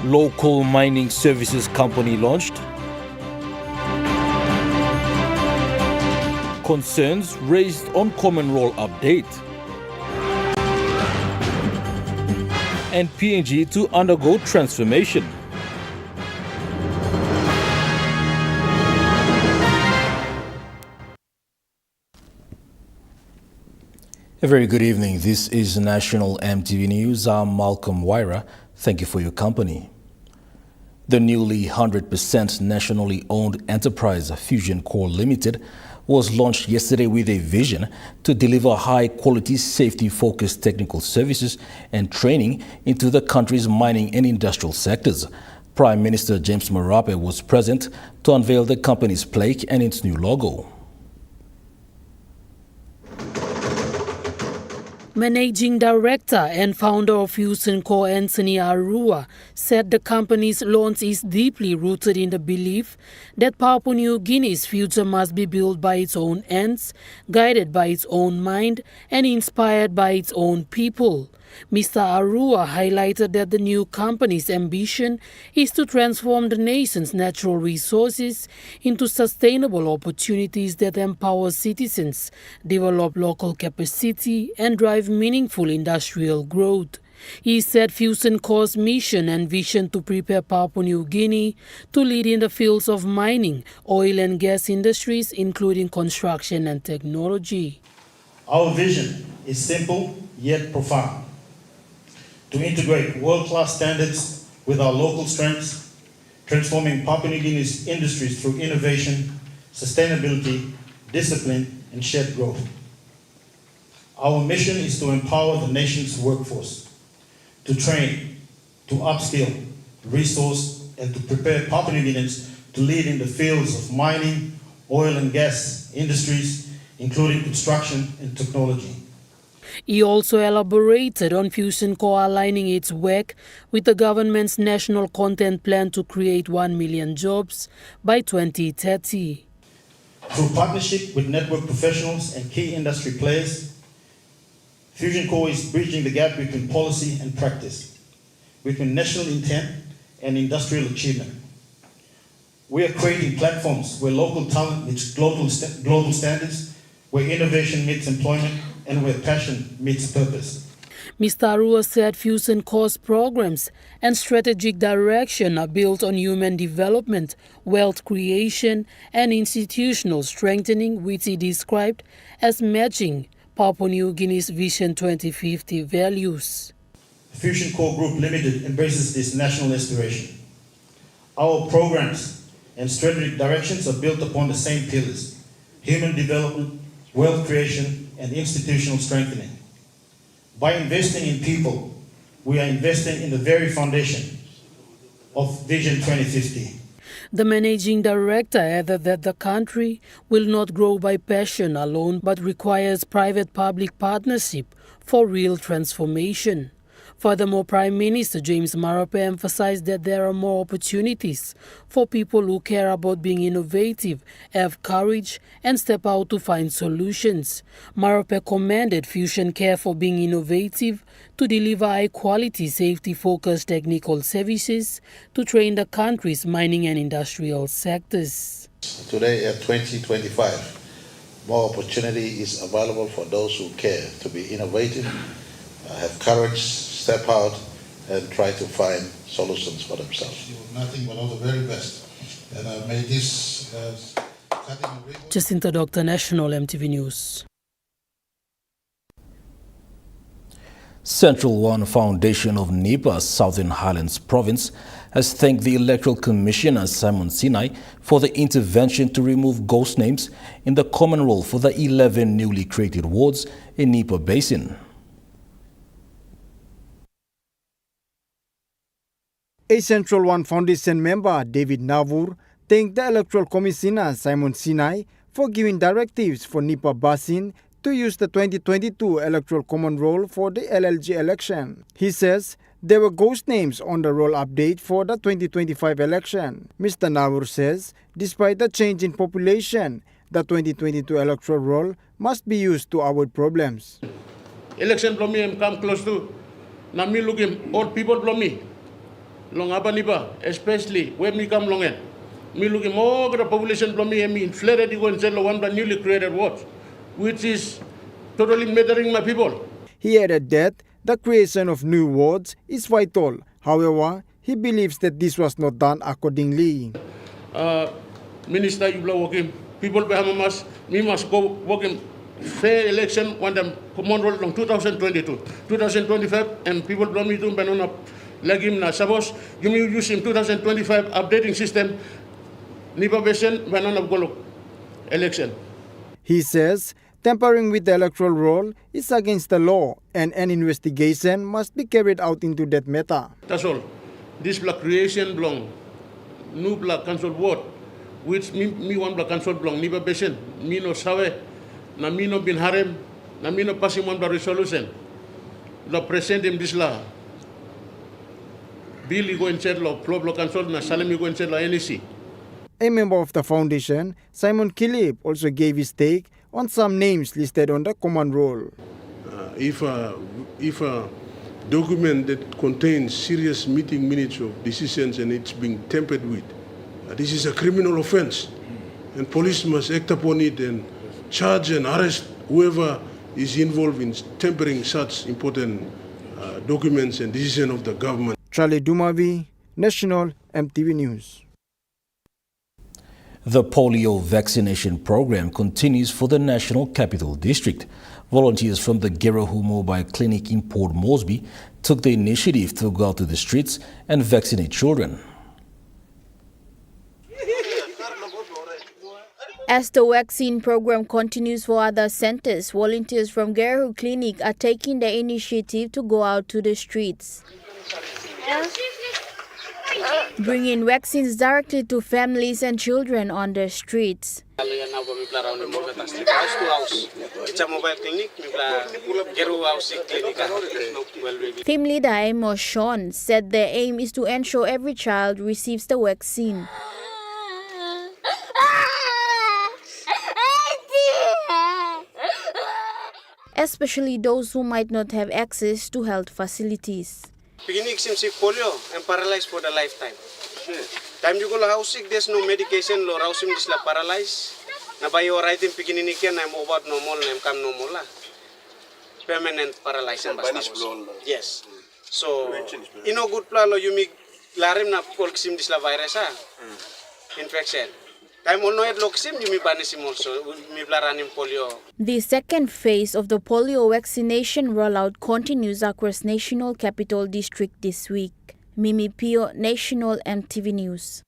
Local mining services company launched. Concerns raised on common role update. And PNG to undergo transformation. A very good evening. This is National EMTV News. I'm Malcolm Wyra. Thank you for your company. The newly 100% nationally owned enterprise Fusion Core Limited was launched yesterday with a vision to deliver high-quality, safety-focused technical services and training into the country's mining and industrial sectors. Prime Minister James Marape was present to unveil the company's plaque and its new logo. Managing Director and founder of Fusion Core, Anthony Arua, said the company's launch is deeply rooted in the belief that Papua New Guinea's future must be built by its own hands, guided by its own mind, and inspired by its own people. Mr. Arua highlighted that the new company's ambition is to transform the nation's natural resources into sustainable opportunities that empower citizens, develop local capacity, and drive meaningful industrial growth. He said Fusion Core's mission and vision to prepare Papua New Guinea to lead in the fields of mining, oil and gas industries, including construction and technology. Our vision is simple yet profound: to integrate world-class standards with our local strengths, transforming Papua New Guinea's industries through innovation, sustainability, discipline, and shared growth. Our mission is to empower the nation's workforce, to train, to upskill, resource, and to prepare Papua New Guineans to lead in the fields of mining, oil and gas industries, including construction and technology. He also elaborated on Fusion Core aligning its work with the government's national content plan to create 1 million jobs by 2030. Through partnership with network professionals and key industry players, Fusion Core is bridging the gap between policy and practice, between national intent and industrial achievement. We are creating platforms where local talent meets global standards, where innovation meets employment, and where passion meets purpose. Mr. Arua said Fusion Core's programs and strategic direction are built on human development, wealth creation, and institutional strengthening, which he described as matching Papua New Guinea's Vision 2050 values. Fusion Core Group Limited embraces this national aspiration. Our programs and strategic directions are built upon the same pillars: human development, wealth creation, and institutional strengthening. By investing in people, we are investing in the very foundation of Vision 2050. The managing director added that the country will not grow by passion alone, but requires private-public partnership for real transformation. Furthermore, Prime Minister James Marape emphasized that there are more opportunities for people who care about being innovative, have courage, and step out to find solutions. Marape commended Fusion Care for being innovative to deliver high-quality, safety-focused technical services to train the country's mining and industrial sectors. Today at 2025, more opportunity is available for those who care to be innovative, have courage, step out and try to find solutions for themselves. Nothing but all the very best. And I made this Jacinta Doctor, National EMTV News. Central One Foundation of NEPA, Southern Highlands Province, has thanked the Electoral Commissioner Simon Sinai for the intervention to remove ghost names in the common roll for the 11 newly created wards in NEPA Basin. A Central One Foundation member, David Navur, thanked the Electoral Commissioner Simon Sinai for giving directives for NEPA Basin to use the 2022 Electoral Common Roll for the LLG election. He says there were ghost names on the roll update for the 2025 election. Mr. Navur says despite the change in population, the 2022 Electoral Roll must be used to avoid problems. Election blow me come close to. Now me look him, old people blow me. long abaniba, especially when me come long end. Me looking more the population from me and me inflated to go and settle one the newly created wards, which is totally murdering my people. He added that the creation of new wards is vital. However, he believes that this was not done accordingly. Minister, you blow working. People behind us, we must go working fair election when the command roll in 2022, 2025, and people blow me to banana like him na suppose you may use in 2025 updating system. Nipa besen banana go election. He says tampering with the electoral roll is against the law and an investigation must be carried out into that matter. That's all. This black creation belong. New black council ward, which me one black council belong. Nipa besen, me no sawe, na me no bin harem, na me no passing one black resolution. The present him this law. Bill go and said law, flow black council, na Salem go and said law NEC. A member of the foundation, Simon Kilip, also gave his take on some names listed on the command roll. If a document that contains serious meeting minutes of decisions and it's being tampered with, this is a criminal offense, and police must act upon it and charge and arrest whoever is involved in tampering such important documents and decisions of the government. Charlie Dumavi, National EMTV News. The polio vaccination program continues for the National Capital District. Volunteers from the Gerahu Mobile Clinic in Port Moresby took the initiative to go out to the streets and vaccinate children. As the vaccine program continues for other centers, volunteers from Gerahu Clinic are taking the initiative to go out to the streets, bringing vaccines directly to families and children on the streets. Team leader Amos Sean said their aim is to ensure every child receives the vaccine. Especially those who might not have access to health facilities. Beginning sick polio and paralyzed for the lifetime. Time you go how sick, there's no medication, lo rausim is la paralyzed. Na by your right in beginning I'm over normal, I'm come normal la. Permanent paralysis. Yes. So in a good plan, you make larim na polksim dis la virus infection. The second phase of the polio vaccination rollout continues across National Capital District this week. Mimi Pio, National EMTV News.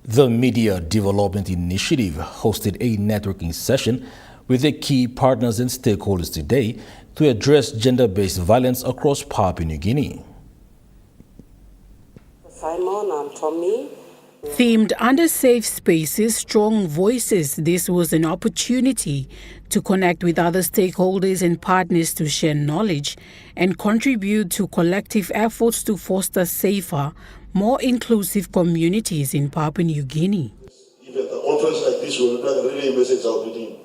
The Media Development Initiative hosted a networking session with the key partners and stakeholders today to address gender-based violence across Papua New Guinea. Simon, I'm Tommy. Themed under Safe Spaces, Strong Voices, this was an opportunity to connect with other stakeholders and partners to share knowledge and contribute to collective efforts to foster safer, more inclusive communities in Papua New Guinea. Even a conference like this will relay a message out within.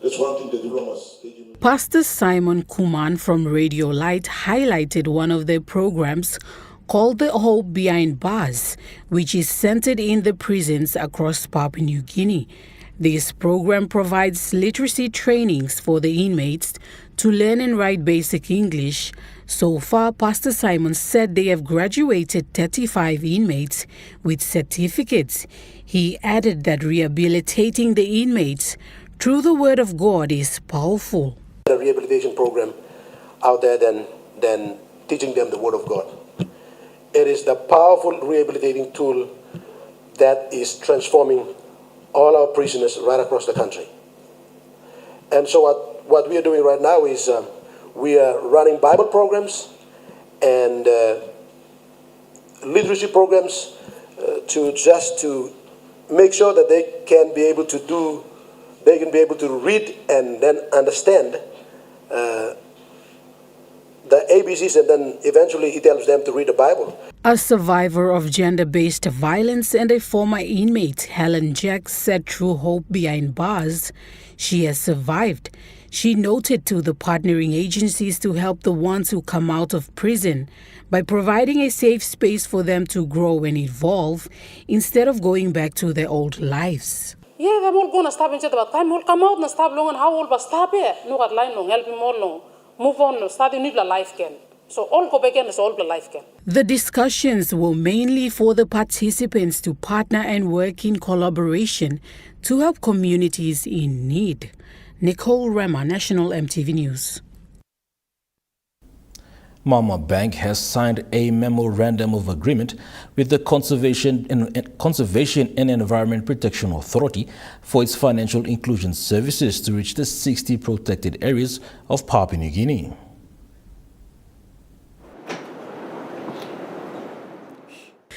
That's one thing the diplomats. Pastor Simon Kuman from Radio Light highlighted one of their programs called The Hope Behind Bars, which is centered in the prisons across Papua New Guinea. This program provides literacy trainings for the inmates to learn and write basic English. So far, Pastor Simon said they have graduated 35 inmates with certificates. He added that rehabilitating the inmates through the Word of God is powerful. A rehabilitation program out there than teaching them the Word of God. It is the powerful rehabilitating tool that is transforming all our prisoners right across the country. And so what we are doing right now is we are running Bible programs and literacy programs to make sure that they can be able to read and then understand the ABCs, and then eventually he tells them to read the Bible. A survivor of gender-based violence and a former inmate, Helen Jack, said through Hope Behind Bars, she has survived. She noted to the partnering agencies to help the ones who come out of prison by providing a safe space for them to grow and evolve instead of going back to their old lives. Yeah, they will go and stop in but time will come out and stop long and how old but stop it. No got line long, help him more long. Move on, start a new life again. So all go back and all the life again. The discussions were mainly for the participants to partner and work in collaboration to help communities in need. Nicole Rema, National EMTV News. Mama Bank has signed a memorandum of agreement with the Conservation and Environment Protection Authority for its financial inclusion services to reach the 60 protected areas of Papua New Guinea.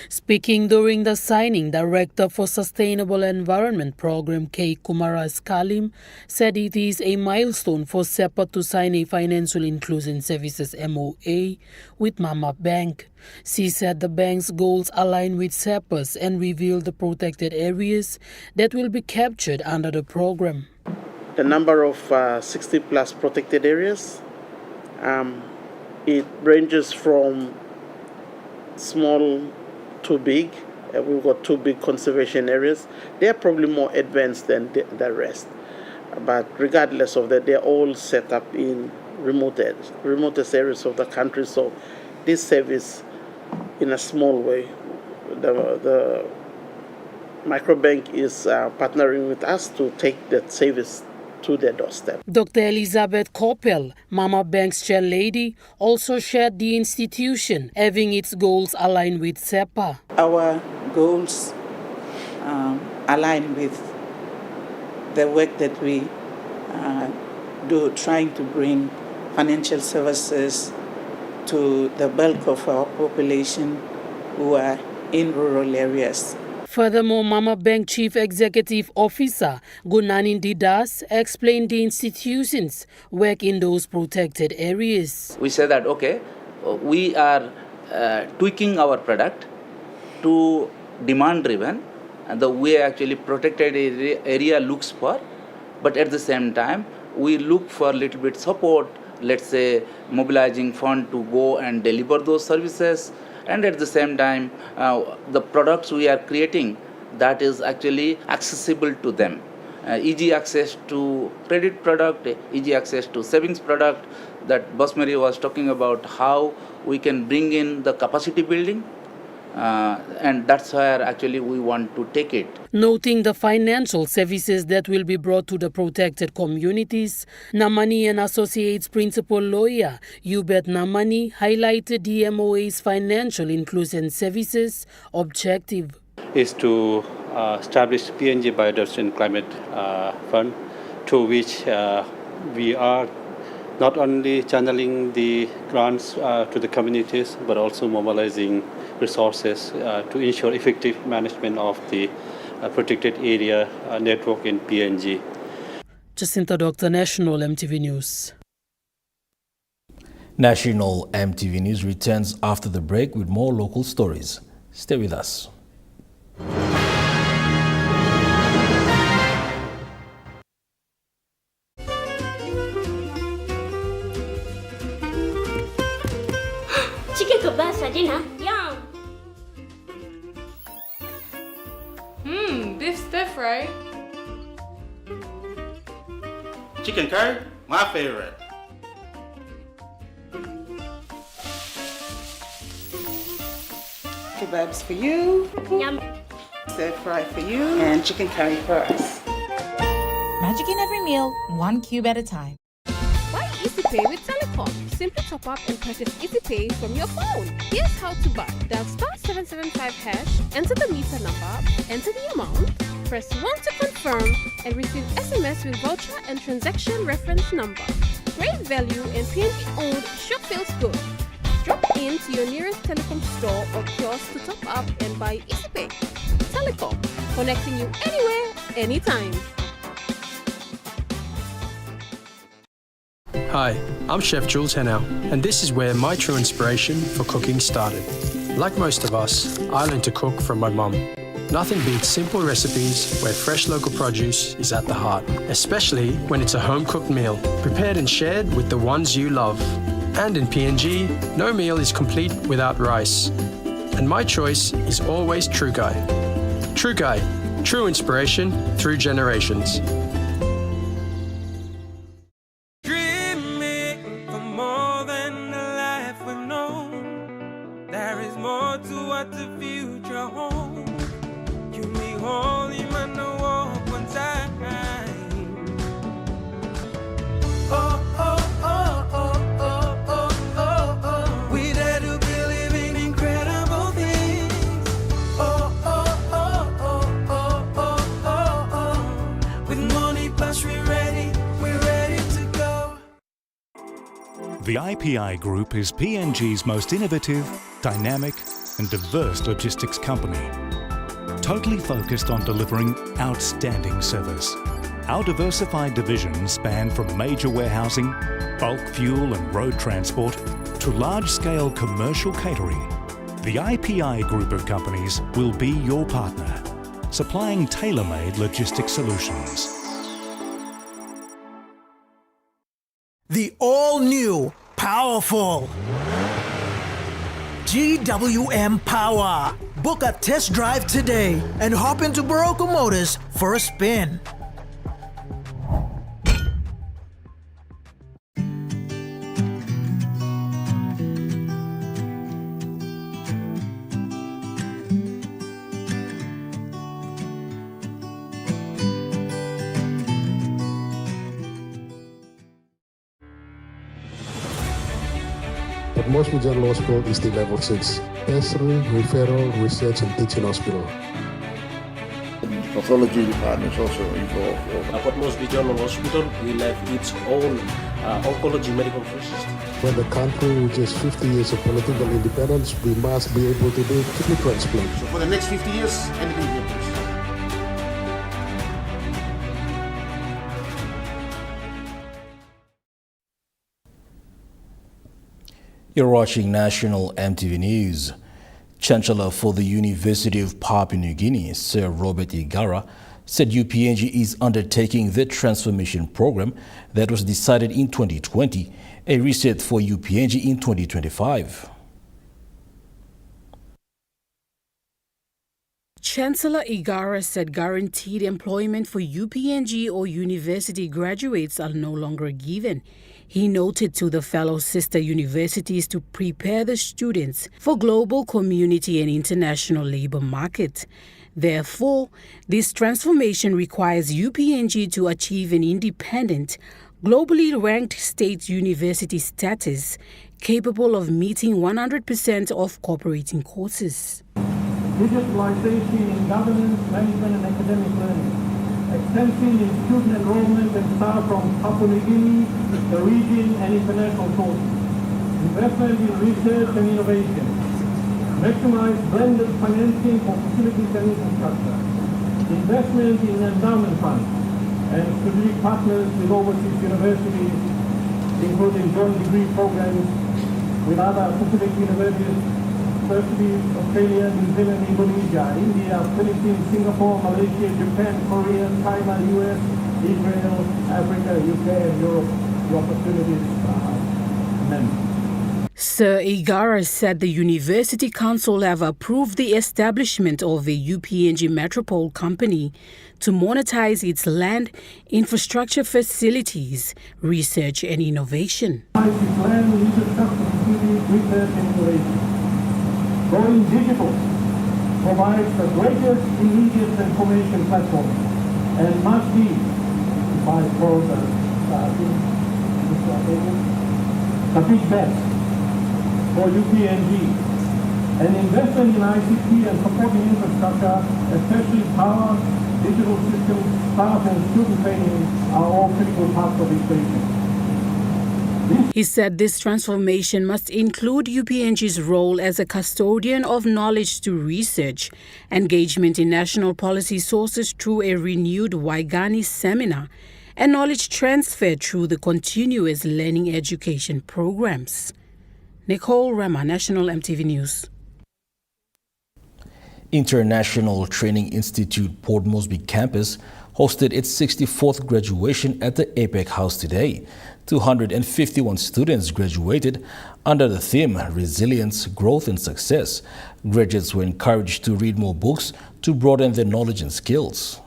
Speaking during the signing, Director for Sustainable Environment Program K. Kumaras Kalim said it is a milestone for SEPA to sign a Financial Inclusion Services MOA with Mama Bank. She said the bank's goals align with SEPA's and reveal the protected areas that will be captured under the program. The number of 60 plus protected areas, it ranges from small to big. We've got 2 big conservation areas. They are probably more advanced than the rest. But regardless of that, they're all set up in remotest areas of the country. So this service, in a small way, the microbank is partnering with us to take that service to their doorstep. Dr. Elizabeth Koppel, Mama Bank's chairlady, also shared the institution having its goals aligned with SEPA. Our goals align with the work that we do, trying to bring financial services to the bulk of our population who are in rural areas. Furthermore, Mama Bank Chief Executive Officer Gunanin Didas explained the institution's work in those protected areas. We say that, okay, we are tweaking our product to demand-driven, and the way actually protected area looks for, but at the same time, we look for a little bit support, let's say mobilizing fund to go and deliver those services. And at the same time, the products we are creating, that is actually accessible to them. Easy access to credit product, easy access to savings product, that Basmari was talking about how we can bring in the capacity building. And that's where actually we want to take it. Noting the financial services that will be brought to the protected communities, Namani and Associates Principal Lawyer Hubert Namani highlighted the MOA's financial inclusion services objective. Is to establish PNG Biodiversity and Climate Fund, to which we are not only channeling the grants to the communities, but also mobilizing resources to ensure effective management of the protected area network in PNG. Jacinta Doctor, National EMTV News. National EMTV News returns after the break with more local stories. Stay with us. Chicken kebab dinner. Yum. Beef stir fry. Chicken curry, my favorite. Kebabs for you. Yum. Stir fry for you. And chicken curry for us. Magic in every meal, 1 cube at a time. Buy EasyPay with Telecom. Simply top up and purchase EasyPay from your phone. Here's how to buy. Dial *775#, enter the meter number, enter the amount, press 1 to confirm, and receive SMS with voucher and transaction reference number. Great value and PNG-owned sure feels good. Drop in to your nearest Telecom store or kiosk to top up and buy EasyPay. Telecom, connecting you anywhere, anytime. Hi, I'm Chef Jules Henow, and this is where my true inspiration for cooking started. Like most of us, I learned to cook from my mum. Nothing beats simple recipes where fresh local produce is at the heart, especially when it's a home-cooked meal, prepared and shared with the ones you love. And in PNG, no meal is complete without rice. And my choice is always True Guy. True Guy, true inspiration through generations. Dreaming for more than the life we've known. There is more to what the future holds. You make holy man no walk one time. Oh, oh, oh, oh, oh, oh, oh, oh. We dare to believe in incredible things. Oh, oh, oh, oh, oh, oh, oh, oh. With money plus we're ready to go. The IPI Group is PNG's most innovative, dynamic and diverse logistics company, totally focused on delivering outstanding service. Our diversified divisions span from major warehousing, bulk fuel and road transport to large-scale commercial catering. The IPI Group of companies will be your partner, supplying tailor-made logistics solutions. The all-new, powerful GWM Power. Book a test drive today and hop into Barocco Motors for a spin. At Mosby General Hospital is the level 6, nursery, referral, research and teaching hospital. The pathology department is also involved. At Mosby General Hospital, we have its own oncology medical system. When the country reaches 50 years of political independence, we must be able to do kidney transplant. So for the next 50 years, anything happens. You're watching National EMTV News. Chancellor for the University of Papua New Guinea, Sir Robert Igara, said UPNG is undertaking the transformation program that was decided in 2020, a reset for UPNG in 2025. Chancellor Igara said guaranteed employment for UPNG or university graduates are no longer given. He noted to the fellow sister universities to prepare the students for global community and international labor market. Therefore, this transformation requires UPNG to achieve an independent, globally ranked state university status capable of meeting 100% of cooperating courses. Digitalization in governance, management and academic learning. Extension in student enrollment and staff from Papua New Guinea, the region and international sources. Investment in research and innovation. Maximize blended financing for facilities and infrastructure. Investment in endowment funds and strategic partners with overseas universities, including joint degree programs with other Pacific universities, Turkey, Australia, New Zealand, Indonesia, India, Philippines, Singapore, Malaysia, Japan, Korea, China, US, Israel, Africa, UK, and Europe. The opportunities are immense. Sir Igara said the University Council have approved the establishment of a UPNG Metropole Company to monetize its land, infrastructure facilities, research and innovation. Land, infrastructure, research and innovation. Going digital provides the greatest immediate information platform and must be by the big bet for UPNG. An investment in ICT and supporting infrastructure, especially power, digital systems, staff and student training are all critical parts of equation. He said this transformation must include UPNG's role as a custodian of knowledge to research, engagement in national policy sources through a renewed Waigani seminar, and knowledge transfer through the continuous learning education programs. Nicole Rama, National EMTV News. International Training Institute Port Moresby campus hosted its 64th graduation at the APEC House today. 251 students graduated under the theme Resilience, Growth and Success. Graduates were encouraged to read more books to broaden their knowledge and skills.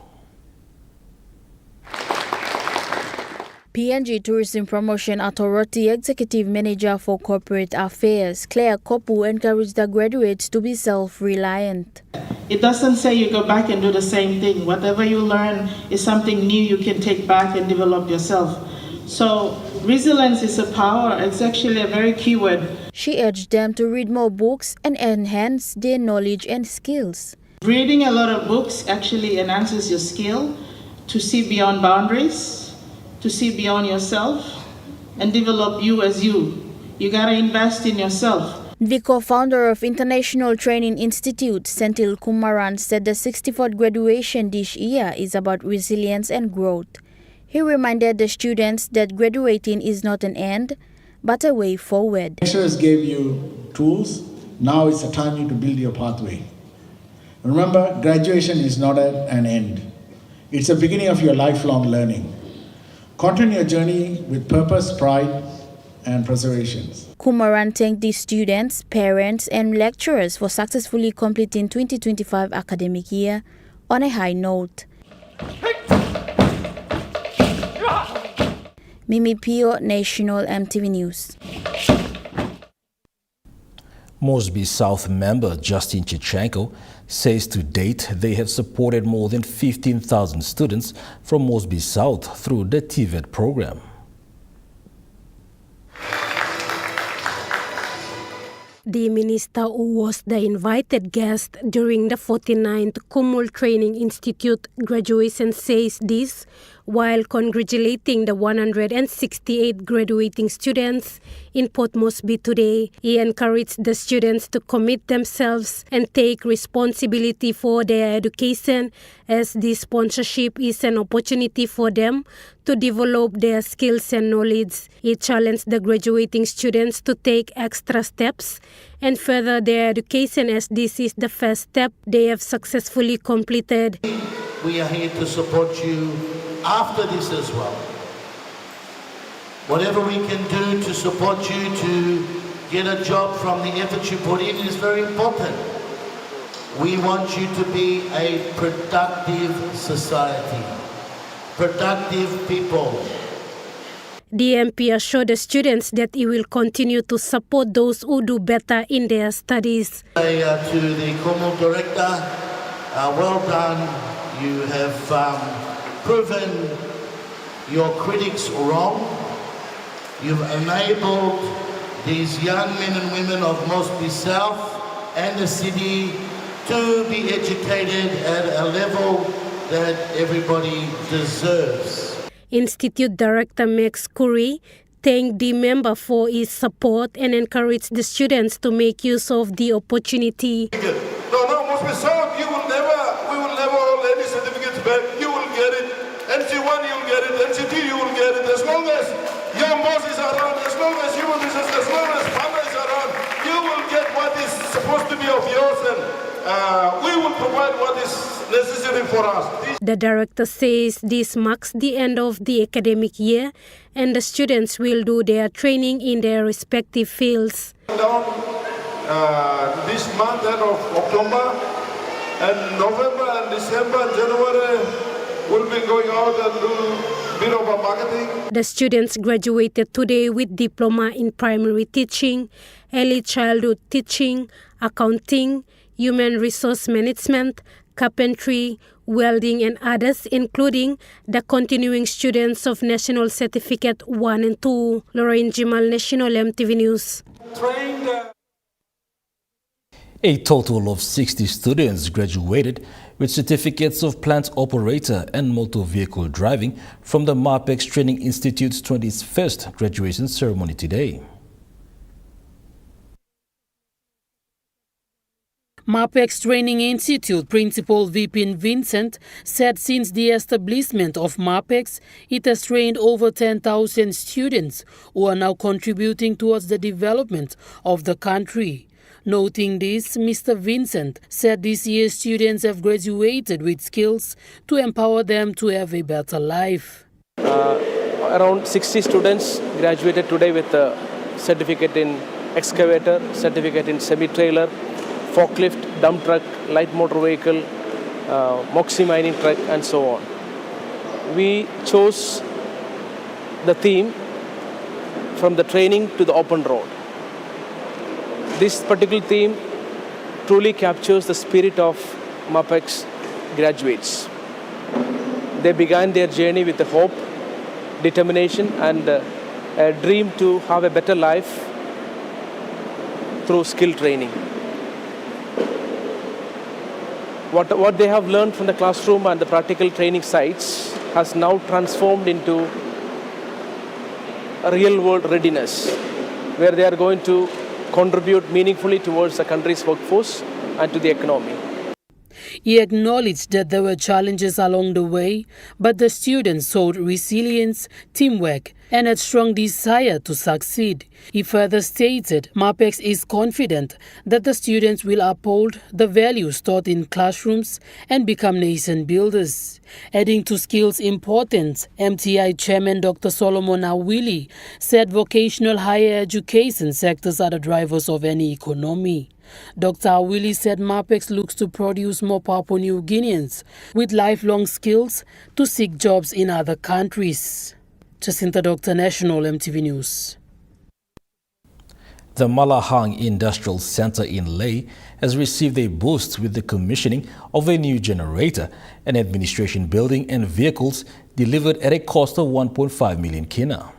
PNG Tourism Promotion Authority Executive Manager for Corporate Affairs, Claire Kopu, encouraged the graduates to be self-reliant. It doesn't say you go back and do the same thing. Whatever you learn is something new you can take back and develop yourself. So resilience is a power. It's actually a very key word. She urged them to read more books and enhance their knowledge and skills. Reading a lot of books actually enhances your skill to see beyond boundaries, to see beyond yourself, and develop you as you. You gotta invest in yourself. The co-founder of International Training Institute, Senthil Kumaran, said the 64th graduation this year is about resilience and growth. He reminded the students that graduating is not an end, but a way forward. Lecturers gave you tools. Now it's the time to build your pathway. Remember, graduation is not an end. It's the beginning of your lifelong learning. Continue your journey with purpose, pride, and perseverance. Kumaran thanked the students, parents, and lecturers for successfully completing 2025 academic year on a high note. Mimi Pio, National EMTV News. Moresby South member Justin Chichenko says to date they have supported more than 15,000 students from Moresby South through the TVET program. The minister, who was the invited guest during the 49th Kumul Training Institute graduation, says this while congratulating the 168 graduating students in Port Moresby today. He encouraged the students to commit themselves and take responsibility for their education, as this sponsorship is an opportunity for them to develop their skills and knowledge. He challenged the graduating students to take extra steps and further their education, as this is the first step they have successfully completed. We are here to support you after this as well. Whatever we can do to support you to get a job from the effort you put in is very important. We want you to be a productive society, productive people. The MP assured the students that he will continue to support those who do better in their studies. To the Kumul director, well done. You have proven your critics wrong. You've enabled these young men and women of Moresby South and the city to be educated at a level that everybody deserves. Institute Director Max Curry thanked the member for his support and encouraged the students to make use of the opportunity. No, Moresby South, we will never hold any certificates back. You will get it. NC1, you will get it. NC2, you will get it. As long as your boss is around, as long as you will business, as long as partner is around, you will get what is supposed to be of yours, and we will provide what is necessary for us. The director says this marks the end of the academic year and the students will do their training in their respective fields. Down this month end of October, and November and December and January we'll be going out and do a bit of a marketing. The students graduated today with diploma in primary teaching, early childhood teaching, accounting, human resource management, carpentry, welding and others, including the continuing students of National Certificate 1 and 2. Lorraine Jimal, National EMTV News. A total of 60 students graduated with certificates of plant operator and motor vehicle driving from the MAPEX Training Institute's 21st graduation ceremony today. MAPEX Training Institute Principal Vipin Vincent said since the establishment of MAPEX, it has trained over 10,000 students who are now contributing towards the development of the country. Noting this, Mr. Vincent said this year's students have graduated with skills to empower them to have a better life. Around 60 students graduated today with a certificate in excavator, certificate in semi-trailer, forklift, dump truck, light motor vehicle, moxie mining truck, and so on. We chose the theme from the training to the open road. This particular theme truly captures the spirit of MAPEX graduates. They began their journey with a hope, determination, and a dream to have a better life through skill training. What they have learned from the classroom and the practical training sites has now transformed into a real-world readiness, where they are going to contribute meaningfully towards the country's workforce and to the economy. He acknowledged that there were challenges along the way, but the students showed resilience, teamwork, and a strong desire to succeed. He further stated MAPEX is confident that the students will uphold the values taught in classrooms and become nation builders. Adding to skills' importance, MTI Chairman Dr. Solomon Awili said vocational higher education sectors are the drivers of any economy. Dr. Awili said MAPEX looks to produce more Papua New Guineans with lifelong skills to seek jobs in other countries. Jacinta Dr. National MTV News. The Malahang Industrial Center in Leh has received a boost with the commissioning of a new generator, an administration building and vehicles delivered at a cost of 1.5 million kina.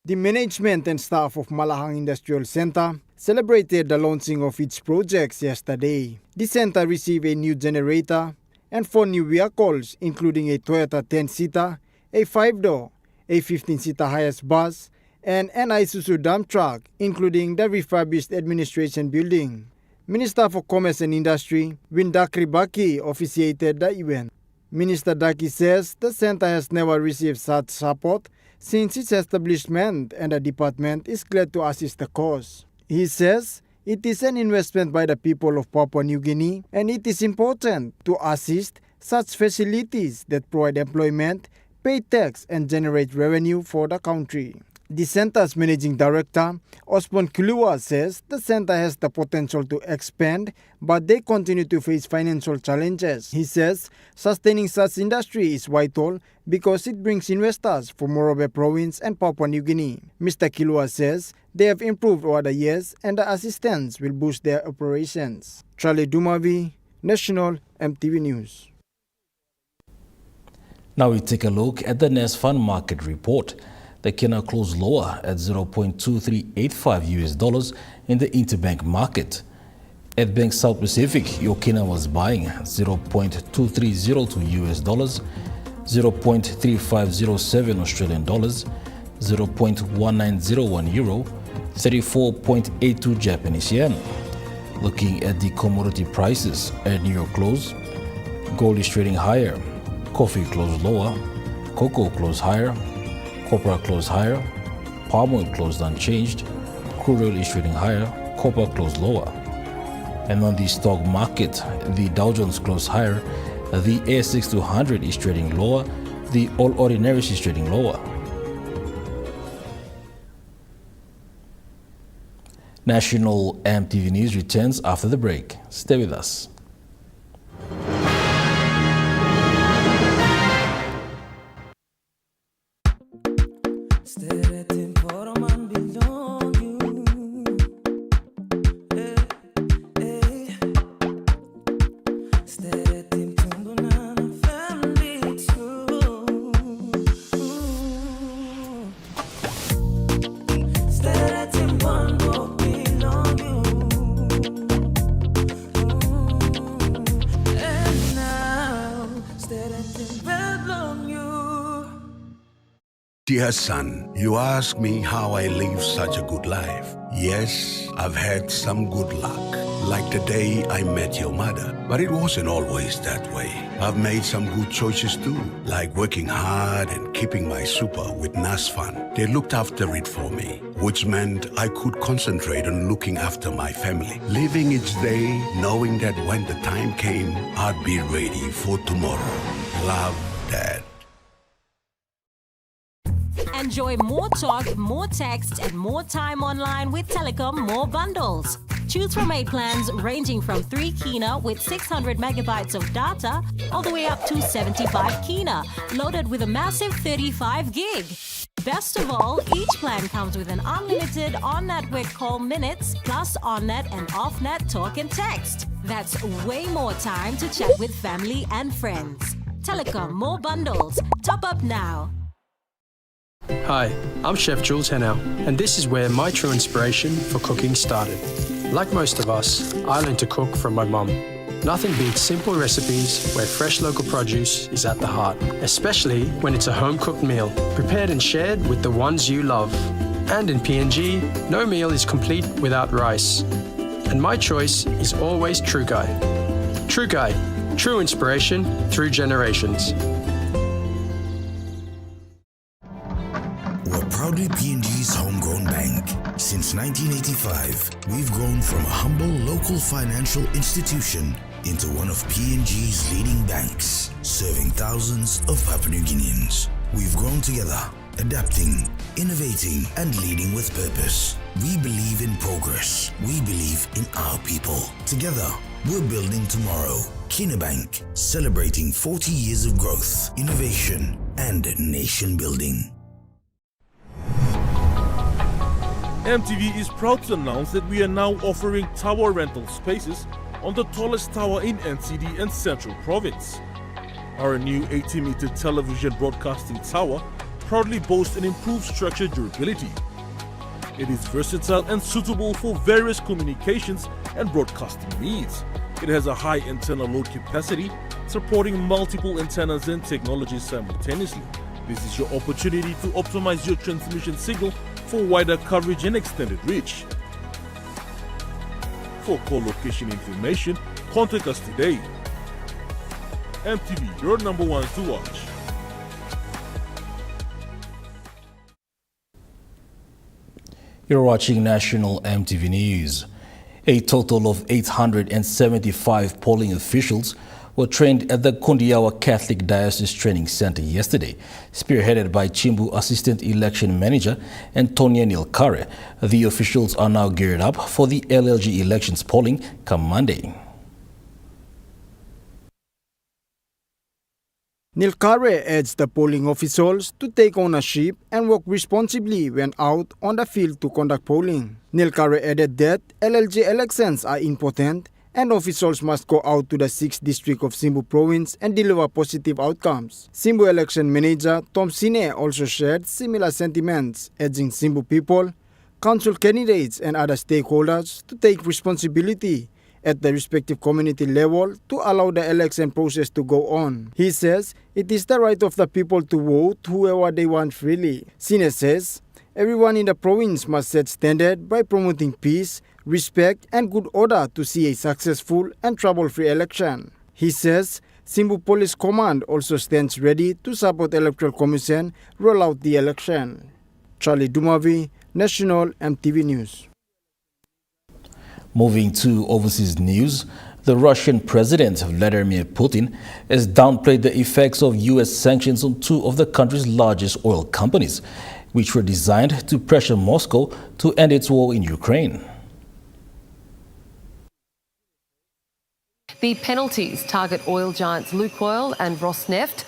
The management and staff of Malahang Industrial Center celebrated the launching of its projects yesterday. The center received a new generator and 4 new vehicles, including a Toyota 10-seater, a 5-door, a 15-seater highest bus, and an Isuzu dump truck, including the refurbished administration building. Minister for Commerce and Industry, Windakri Baki, officiated the event. Minister Daki says the center has never received such support since its establishment, and the department is glad to assist the cause. He says it is an investment by the people of Papua New Guinea, and it is important to assist such facilities that provide employment, pay tax, and generate revenue for the country. The center's managing director, Osman Kilua, says the center has the potential to expand, but they continue to face financial challenges. He says sustaining such industry is vital because it brings investors for Morobe province and Papua New Guinea. Mr. Kilua says they have improved over the years and the assistance will boost their operations. Charlie Dumavi, National MTV News. Now we take a look at the Nest Fund Market Report. The kina closed lower at $0.2385 in the interbank market. At Bank South Pacific, your kina was buying $0.2302, $0.3507 Australian dollars, 0.1901 euro, 34.82 Japanese yen. Looking at the commodity prices at New York close, gold is trading higher, coffee closed lower, cocoa closed higher, copper closed higher, palm oil closed unchanged, crude oil is trading higher, copper closed lower. And on the stock market, the Dow Jones closed higher, the ASX 200 is trading lower, the All Ordinaries is trading lower. National MTV News returns after the break. Stay with us. Dear son, you ask me how I live such a good life. Yes, I've had some good luck. like the day I met your mother. But it wasn't always that way. I've made some good choices too, like working hard and keeping my super with NAS Fund. They looked after it for me, which meant I could concentrate on looking after my family. Living each day, knowing that when the time came, I'd be ready for tomorrow. Love, Dad. Enjoy more talk, more text, and more time online with Telecom More Bundles. Choose from 8 plans ranging from 3 kina with 600 megabytes of data all the way up to 75 kina, loaded with a massive 35 gig. Best of all, each plan comes with an unlimited on-network call minutes plus on-net and off-net talk and text. That's way more time to chat with family and friends. Telecom More Bundles. Top up now. Hi, I'm Chef Jules Henao, and this is where my true inspiration for cooking started. Like most of us, I learned to cook from my mum. Nothing beats simple recipes where fresh local produce is at the heart, especially when it's a home-cooked meal, prepared and shared with the ones you love. And in PNG, no meal is complete without rice. And my choice is always True Guy. True Guy, true inspiration through generations. We're proudly PNG's homegrown bank. Since 1985, we've grown from a humble local financial institution into one of PNG's leading banks, serving thousands of Papua New Guineans. We've grown together, adapting, innovating, and leading with purpose. We believe in progress. We believe in our people. Together, we're building tomorrow. Kina Bank, celebrating 40 years of growth, innovation, and nation building. EMTV is proud to announce that we are now offering tower rental spaces on the tallest tower in NCD and Central Province. Our new 80-meter television broadcasting tower proudly boasts an improved structure durability. It is versatile and suitable for various communications and broadcasting needs. It has a high antenna load capacity, supporting multiple antennas and technologies simultaneously. This is your opportunity to optimize your transmission signal for wider coverage and extended reach. For co-location information, contact us today. EMTV, your number one to watch. You're watching National EMTV News. A total of 875 polling officials were trained at the Kundiawa Catholic Diocese Training Center yesterday, spearheaded by Chimbu Assistant Election Manager Antonia Nilkare. The officials are now geared up for the LLG elections polling come Monday. Nilkare urged the polling officials to take ownership and work responsibly when out on the field to conduct polling. Nilkare added that LLG elections are important and officials must go out to the 6th district of Simbu province and deliver positive outcomes. Simbu election manager Tom Sine also shared similar sentiments, urging Simbu people, council candidates and other stakeholders to take responsibility at the respective community level to allow the election process to go on. He says it is the right of the people to vote whoever they want freely. Sine says everyone in the province must set standard by promoting peace, respect and good order to see a successful and trouble-free election. He says Simbu Police Command also stands ready to support Electoral Commission roll out the election. Charlie Dumavi, National EMTV News. Moving to overseas news, the Russian President Vladimir Putin has downplayed the effects of U.S. sanctions on two of the country's largest oil companies, which were designed to pressure Moscow to end its war in Ukraine. The penalties target oil giants Lukoil and Rosneft.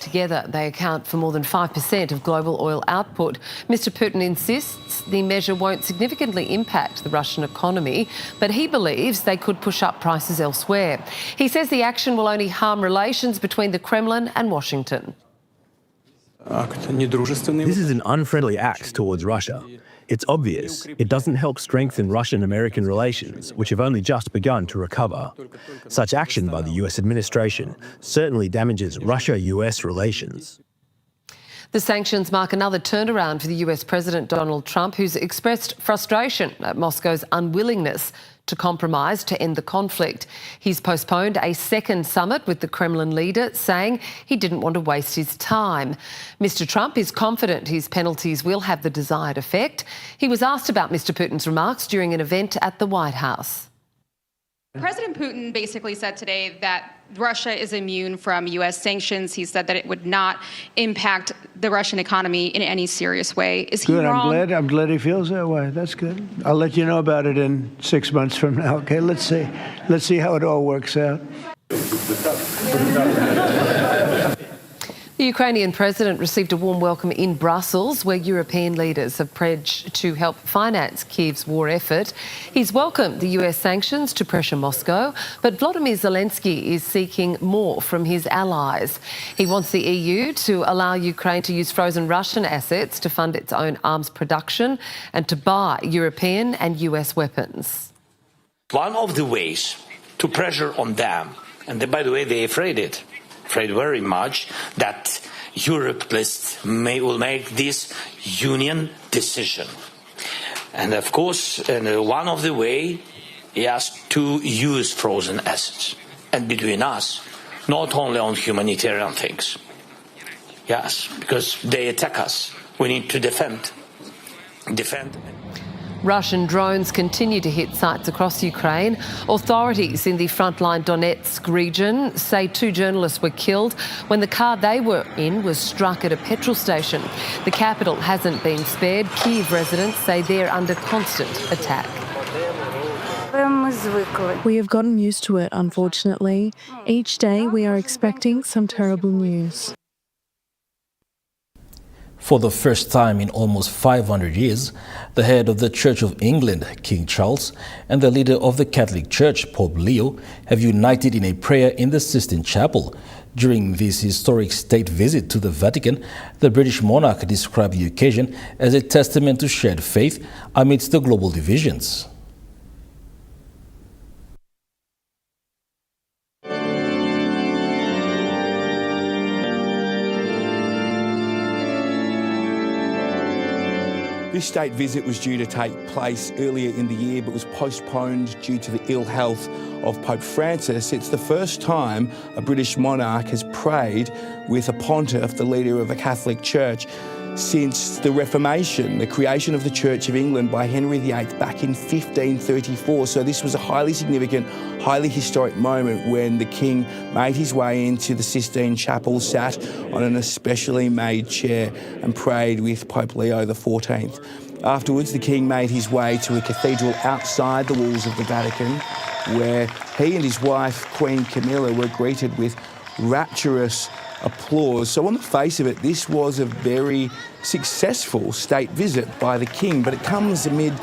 Together, they account for more than 5% of global oil output. Mr. Putin insists the measure won't significantly impact the Russian economy, but he believes they could push up prices elsewhere. He says the action will only harm relations between the Kremlin and Washington. This is an unfriendly act towards Russia. It's obvious it doesn't help strengthen Russian-American relations, which have only just begun to recover. Such action by the US administration certainly damages Russia-US relations. The sanctions mark another turnaround for the US President Donald Trump, who's expressed frustration at Moscow's unwillingness to compromise to end the conflict. He's postponed a second summit with the Kremlin leader, saying he didn't want to waste his time. Mr. Trump is confident his penalties will have the desired effect. He was asked about Mr. Putin's remarks during an event at the White House. President Putin basically said today that Russia is immune from U.S. sanctions. He said that it would not impact the Russian economy in any serious way. Is he good. wrong? I'm glad he feels that way. That's good. I'll let you know about it in 6 months from now. Okay, let's see how it all works out. The Ukrainian president received a warm welcome in Brussels, where European leaders have pledged to help finance Kyiv's war effort. He's welcomed the US sanctions to pressure Moscow, but Volodymyr Zelensky is seeking more from his allies. He wants the EU to allow Ukraine to use frozen Russian assets to fund its own arms production and to buy European and US weapons. One of the ways to pressure on them, and by the way, they're afraid very much that Europe will make this union decision. And of course, one of the way is to use frozen assets. And between us, not only on humanitarian things. Yes, because they attack us. We need to defend. Russian drones continue to hit sites across Ukraine. Authorities in the frontline Donetsk region say 2 journalists were killed when the car they were in was struck at a petrol station. The capital hasn't been spared. Kyiv residents say they're under constant attack. We have gotten used to it, unfortunately. Each day we are expecting some terrible news. For the first time in almost 500 years, the head of the Church of England, King Charles, and the leader of the Catholic Church, Pope Leo, have united in a prayer in the Sistine Chapel. During this historic state visit to the Vatican, the British monarch described the occasion as a testament to shared faith amidst the global divisions. This state visit was due to take place earlier in the year but was postponed due to the ill health of Pope Francis. It's the first time a British monarch has prayed with a pontiff, the leader of the Catholic Church, since the Reformation, the creation of the Church of England by Henry VIII back in 1534. So this was a highly significant, highly historic moment when the King made his way into the Sistine Chapel, sat on an especially made chair and prayed with Pope Leo XIV. Afterwards, the King made his way to a cathedral outside the walls of the Vatican, where he and his wife, Queen Camilla, were greeted with rapturous applause. So on the face of it, this was a very successful state visit by the King, but it comes amid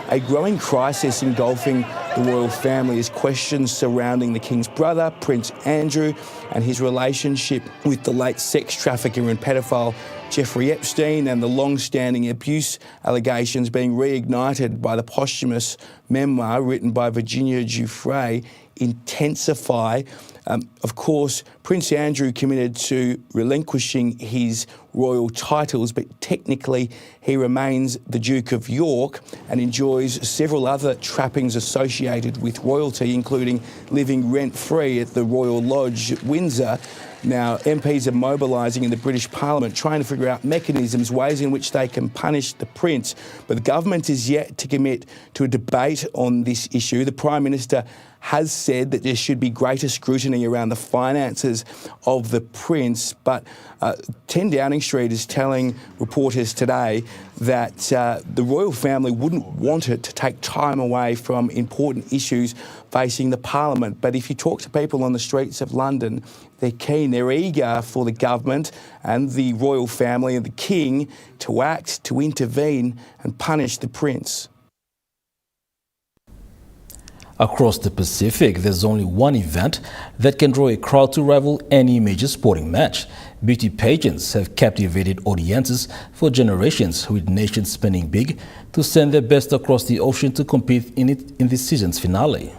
a growing crisis engulfing the royal family as questions surrounding the King's brother, Prince Andrew, and his relationship with the late sex trafficker and pedophile Jeffrey Epstein, and the long-standing abuse allegations being reignited by the posthumous memoir written by Virginia Giuffre intensify. Of course, Prince Andrew committed to relinquishing his royal titles, but technically he remains the Duke of York and enjoys several other trappings associated with royalty, including living rent-free at the Royal Lodge at Windsor. Now, MPs are mobilising in the British Parliament, trying to figure out mechanisms, ways in which they can punish the Prince. But the government is yet to commit to a debate on this issue. The Prime Minister has said that there should be greater scrutiny around the finances of the Prince. But 10 Downing Street is telling reporters today that the royal family wouldn't want it to take time away from important issues facing the Parliament. But if you talk to people on the streets of London, they're keen, they're eager for the government and the royal family and the King to act, to intervene and punish the Prince. Across the Pacific, there's only one event that can draw a crowd to rival any major sporting match. Beauty pageants have captivated audiences for generations, with nations spending big to send their best across the ocean to compete in this season's finale.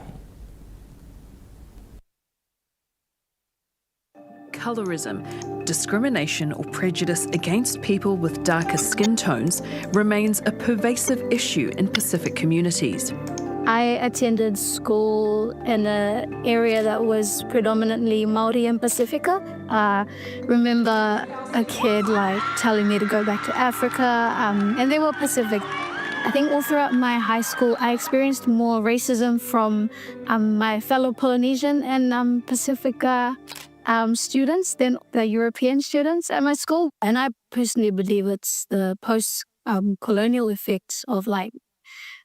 Colorism discrimination or prejudice against people with darker skin tones remains a pervasive issue in Pacific communities. I attended school in an area that was predominantly Māori and Pacifica. Remember a kid telling me to go back to Africa, and they were Pacific. I think all throughout my high school, I experienced more racism from my fellow Polynesian and Pacifica students than the European students at my school. And I personally believe it's the post-colonial effects of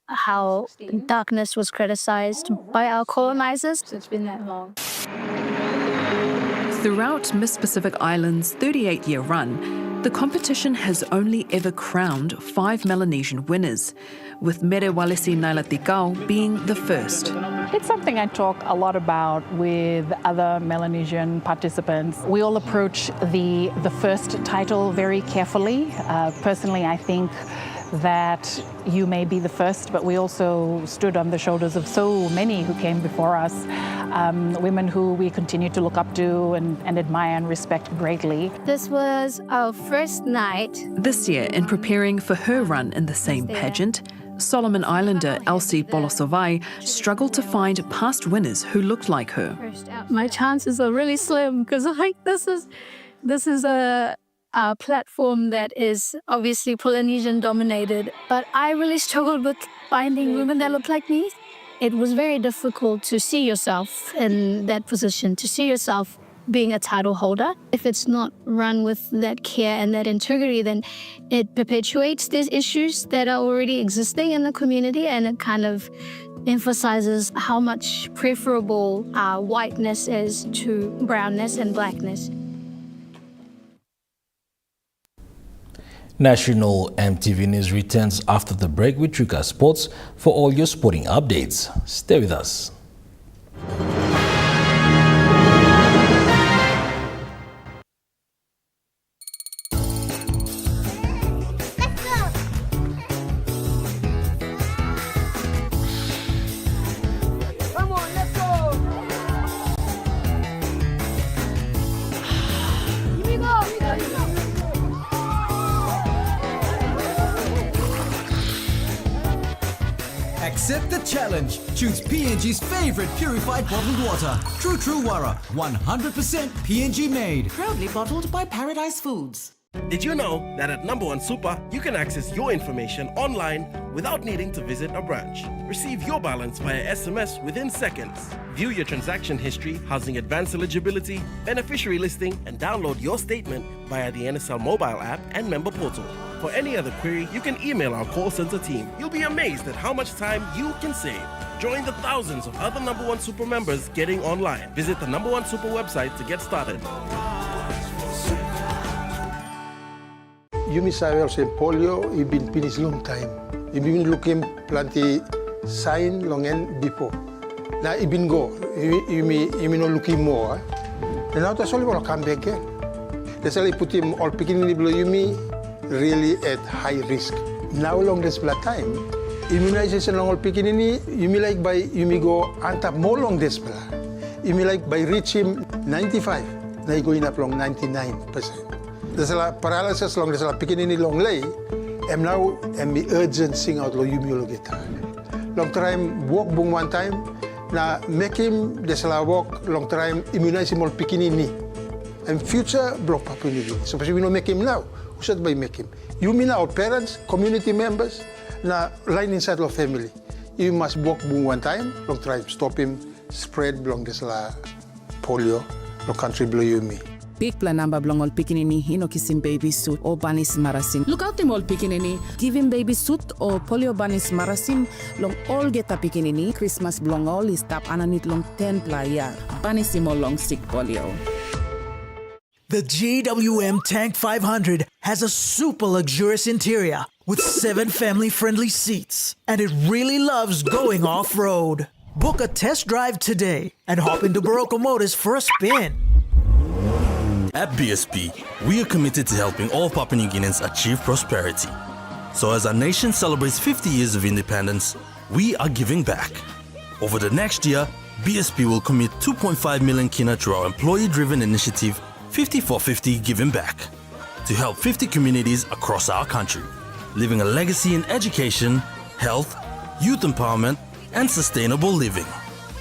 how darkness was criticized by our colonizers. It's been that long. Throughout Miss Pacific Island's 38-year run, the competition has only ever crowned 5 Melanesian winners, with Mere Walesi Nailatikau being the first. It's something I talk a lot about with other Melanesian participants. We all approach the first title very carefully. Personally, I think that you may be the first, but we also stood on the shoulders of so many who came before us, women who we continue to look up to and admire and respect greatly. This was our first night. This year, in preparing for her run in the same pageant, Solomon Islander Elsie Bolosovai struggled to find past winners who looked like her. My chances are really slim because this is a platform that is obviously Polynesian dominated, but I really struggled with finding women that look like me. It was very difficult to see yourself in that position, to see yourself being a title holder. If it's not run with that care and that integrity, then it perpetuates these issues that are already existing in the community, and it kind of emphasizes how much preferable whiteness is to brownness and blackness. National EMTV News returns after the break with Truka Sports for all your sporting updates. Stay with us. Accept the challenge. Choose PNG's favorite purified bottled water. True Wara, 100% PNG made. Proudly bottled by Paradise Foods. Did you know that at Number One Super, you can access your information online without needing to visit a branch? Receive your balance via SMS within seconds. View your transaction history, housing advance eligibility, beneficiary listing, and download your statement via the NSL mobile app and member portal. For any other query, you can email our call center team. You'll be amazed at how much time you can save. Join the thousands of other Number One Super members getting online. Visit the Number One Super website to get started. Yumi Sawers and polio, you've been finished long time. You've been looking plenty sign long and before. Now you've been go, you not looking more. And now that's all will come back again. That's why I put him all picking in below Yumi really at high risk. Now long this blood time, immunization long all picking in Yumi like by Yumi go antap more long this blood. Yumi like by reach him 95, now you going up long 99%. There's a lot paralysis long, there's a lot picking in long lay, and now and be urgent sing out lo Yumi guitar. Long time walk boom one time, now make him there's a lot walk long time immunize him all picking in and future block Papua New Guinea. So we don't make him now. Who should we make him? You mean our parents, community members, na line inside of family. You must walk boom one time, long try stop him spread belong this la polio, no country below you me. Big plan number belong all pikinini, hino kisim baby suit or banis marasin. Look out him all pikinini, give him baby suit or polio banis marasin, long all get a pikinini, Christmas belong all is tap ananit long 10 playa, banis him all long sick polio. The GWM Tank 500 has a super luxurious interior with 7 family-friendly seats, and it really loves going off-road. Book a test drive today and hop into Barocco Motors for a spin. At BSP, we are committed to helping all Papua New Guineans achieve prosperity. So as our nation celebrates 50 years of independence, we are giving back. Over the next year, BSP will commit 2.5 million kina to our employee-driven initiative, 5450 Giving Back to help 50 communities across our country, leaving a legacy in education, health, youth empowerment, and sustainable living.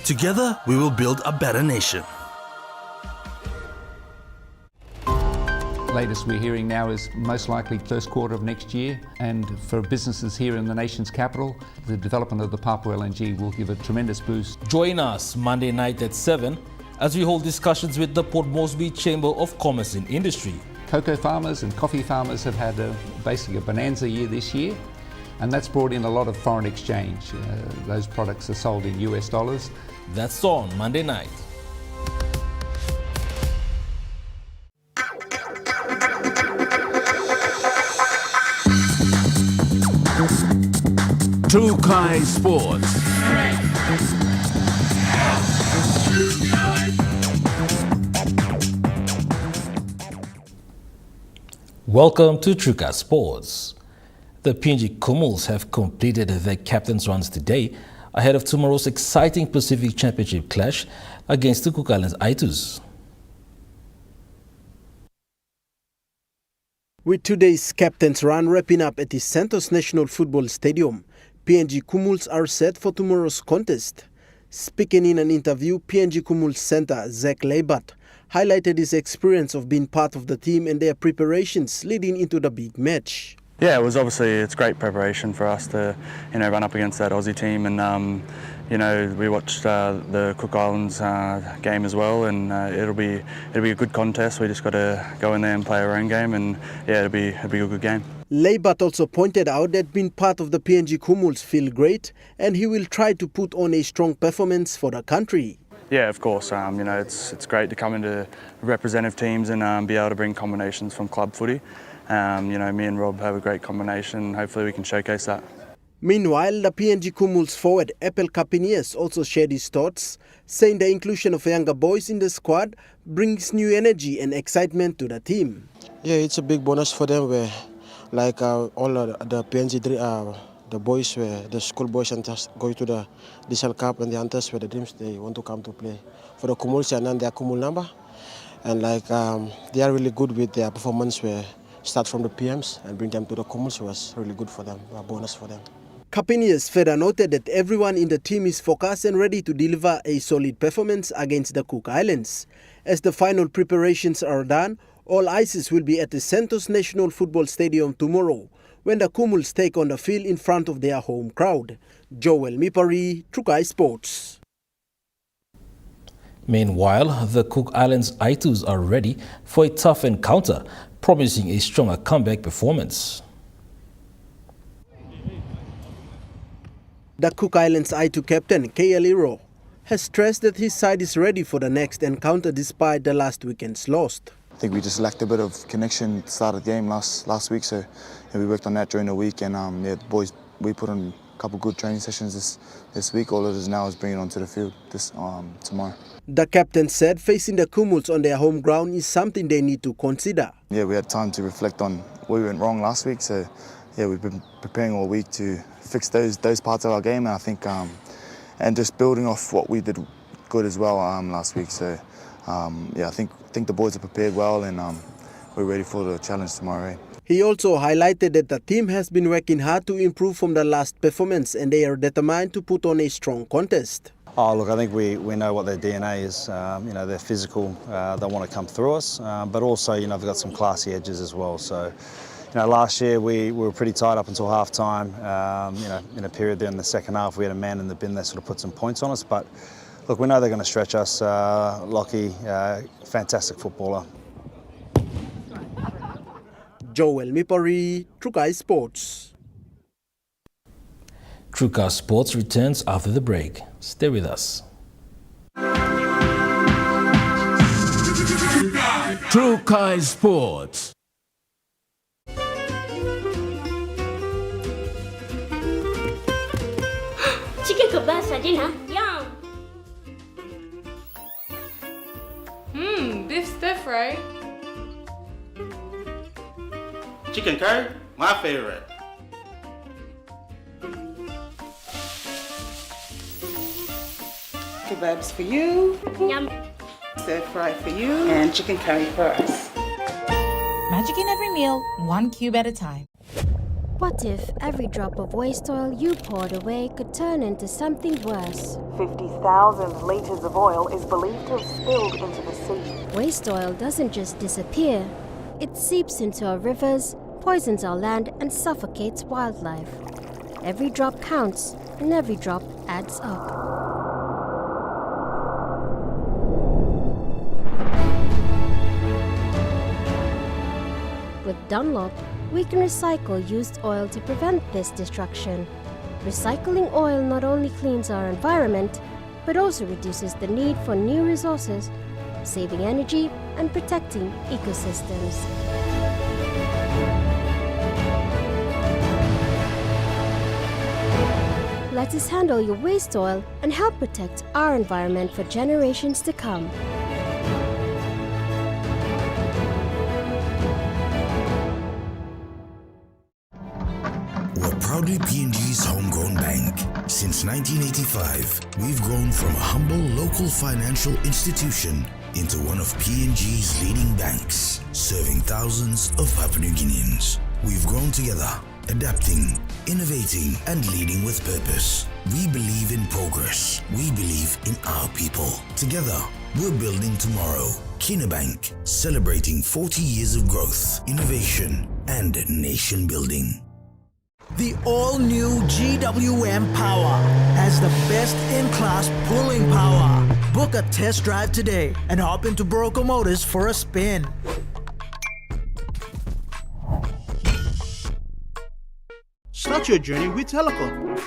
Together, we will build a better nation. Latest we're hearing now is most likely first quarter of next year, and for businesses here in the nation's capital, the development of the Papua LNG will give a tremendous boost. Join us Monday night at 7 as we hold discussions with the Port Moresby Chamber of Commerce and Industry. Cocoa farmers and coffee farmers have had basically a bonanza year this year, and that's brought in a lot of foreign exchange. Those products are sold in US dollars. That's on Monday night. True Kai Sports. Welcome to Truka Sports. The PNG Kumuls have completed their captain's runs today ahead of tomorrow's exciting Pacific Championship clash against the Cook Islands Aitus. With today's captain's run wrapping up at the Santos National Football Stadium, PNG Kumuls are set for tomorrow's contest. Speaking in an interview, PNG Kumuls center Zach Leibat highlighted his experience of being part of the team and their preparations leading into the big match. Yeah, it's great preparation for us to, run up against that Aussie team, and we watched the Cook Islands game as well, and it'll be a good contest. We just got to go in there and play our own game, and yeah, it'll be a good game. Leibat also pointed out that being part of the PNG Kumuls feel great, and he will try to put on a strong performance for the country. Yeah, of course. It's great to come into representative teams and be able to bring combinations from club footy. Me and Rob have a great combination. Hopefully we can showcase that. Meanwhile, the PNG Kumuls forward Apple Capiniers also shared his thoughts, saying the inclusion of younger boys in the squad brings new energy and excitement to the team. Yeah, it's a big bonus for them where all the PNG the boys were the school boys and just going to the Diesel Cup and the Hunters were the dreams they want to come to play for the Kumuls and their Kumul number. And they are really good with their performance where start from the PMs and bring them to the Kumuls was really good for them, a bonus for them. Capiniers further noted that everyone in the team is focused and ready to deliver a solid performance against the Cook Islands. As the final preparations are done, all eyes will be at the Santos National Football Stadium tomorrow when the Kumuls take on the field in front of their home crowd. Joel Mipari, Trukai Sports. Meanwhile, the Cook Islands Aitus are ready for a tough encounter, promising a stronger comeback performance. The Cook Islands I2 captain, K.L. Iro, has stressed that his side is ready for the next encounter despite the last weekend's loss. I think we just lacked a bit of connection at the start of the game last week, so we worked on that during the week, and the boys, we put on a couple good training sessions this week. All it is now is bringing it onto the field tomorrow. The captain said facing the Kumuls on their home ground is something they need to consider. Yeah, we had time to reflect on where we went wrong last week, so yeah, we've been preparing all week to fix those parts of our game, and I think and just building off what we did good as well last week. So I think the boys are prepared well, and we're ready for the challenge tomorrow. He also highlighted that the team has been working hard to improve from the last performance, and they are determined to put on a strong contest. Oh, look, I think we know what their DNA is. They're physical, they want to come through us, but also, they've got some classy edges as well. So, last year we were pretty tight up until half time. In a period there in the second half, we had a man in the bin that sort of put some points on us. But look, we know they're going to stretch us. Lockie, fantastic footballer. Joel Mipari, Trukai Sports. Truka Sports returns after the break. Stay with us. Trukai Sports. Chicken kebab saja lah. Yum. Beef stir fry. Chicken curry, my favorite. Kebabs for you. Yum. stir fry for you and chicken curry for us. Magic in every meal, 1 cube at a time. What if every drop of waste oil you poured away could turn into something worse? 50,000 liters of oil is believed to have spilled into the sea. Waste oil doesn't just disappear. It seeps into our rivers, poisons our land, and suffocates wildlife. Every drop counts, and every drop adds up. With Dunlop, we can recycle used oil to prevent this destruction. Recycling oil not only cleans our environment, but also reduces the need for new resources, saving energy and protecting ecosystems. Let us handle your waste oil and help protect our environment for generations to come. We're proudly P&G's homegrown bank. Since 1985, we've grown from a humble local financial institution into one of P&G's leading banks, serving thousands of Papua New Guineans. We've grown together, adapting, innovating, and leading with purpose. We believe in progress. We believe in our people. Together, we're building tomorrow. Kina Bank, celebrating 40 years of growth, innovation, and nation building. The all-new GWM Power has the best-in-class pulling power. Book a test drive today and hop into Broco Motors for a spin. Start your journey with Telecom.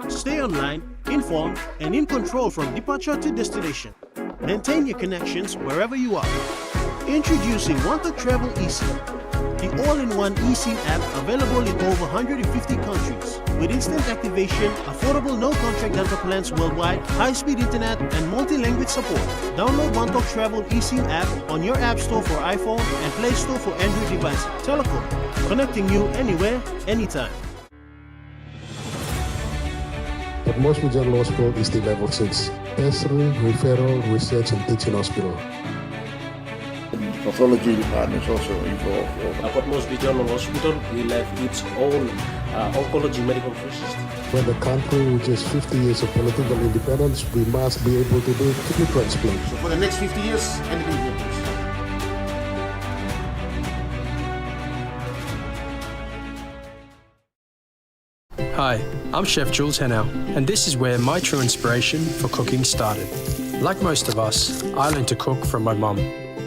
Stay online, informed, and in control from departure to destination. Maintain your connections wherever you are. Introducing Wanted Travel eSIM, the all-in-one eSIM app available in over 150 countries. With instant activation, affordable no-contract data plans worldwide, high-speed internet, and multi-language support. Download Wanted Travel eSIM app on your App Store for iPhone and Play Store for Android devices. Telecom, connecting you anywhere, anytime. But most Regional Hospital is the level 6, tertiary, referral, research and teaching hospital. Pathology department is also involved. But most regional hospital will have its own oncology medical system. When the country reaches 50 years of political independence, we must be able to do kidney transplant. So for the next 50 years, anything happens. Hi, I'm Chef Jules Henow, and this is where my true inspiration for cooking started. Like most of us, I learned to cook from my mum.